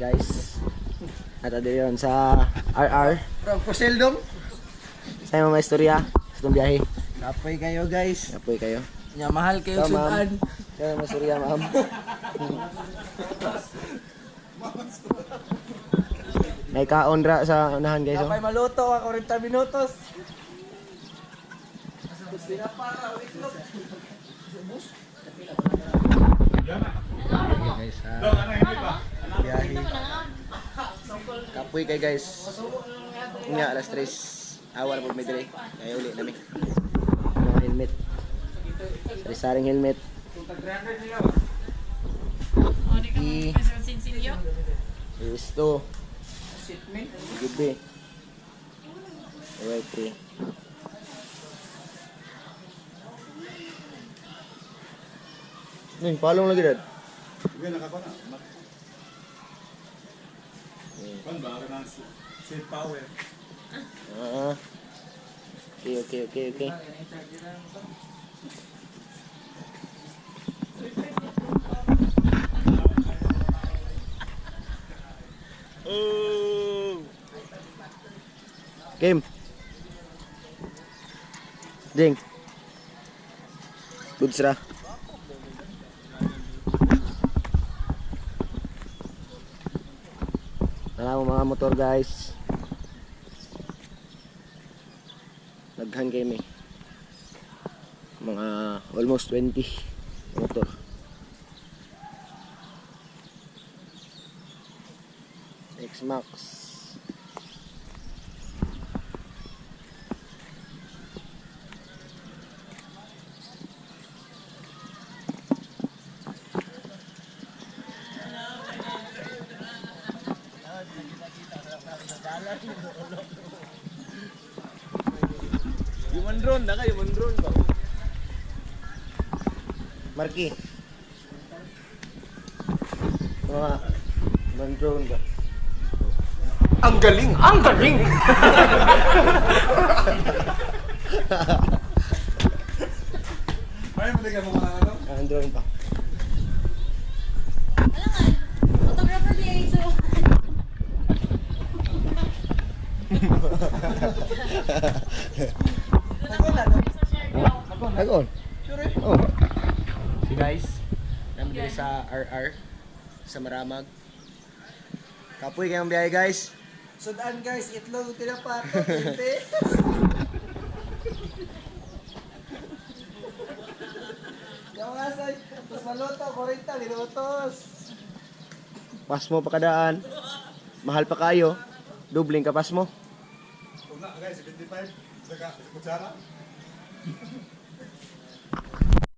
guys. At ado yun sa RR. From Puseldom. Sa'yo mga istorya sa itong biyahe. Napoy kayo guys. Napoy kayo. Nya mahal kayo Ikaw, ma'am. sudan. Sa'yo mga istorya, ma'am. May kaon ra sa unahan guys. Oh. Napay maluto ako 40 minutos. Guys, biyahe. Kapoy kay guys. Nga alas 3. Awal po may dire. Kaya uli namin. Mga helmet. Sari-saring helmet. Isto. Gabi. Alright, 3. Ning, palong lagi dad. Sige, nakako na. Kan ba ka ng safe power? Ah. Okay. Game. Jing. Good sira. Alam mo mga motor guys. Naghan kami. Mga almost 20 motor. X-Max. Human drone na kayo, human drone ba? Marky. Mga drone ba? Ang galing! Ang galing! Ay, mali ka mga ano? Ang drone pa. Photographer di Aiso. Agon. Oh. Si guys, namin dito sa RR sa Maramag. Kapoy kayong biyahe guys. Sudan guys, itlog tinapato, hindi. Yamasay, tapos maluto, 40 minutos. Pas mo pa kadaan. Mahal pa kayo. Dubling ka pas mo. Kung na, guys, 75. Saka, kutsara.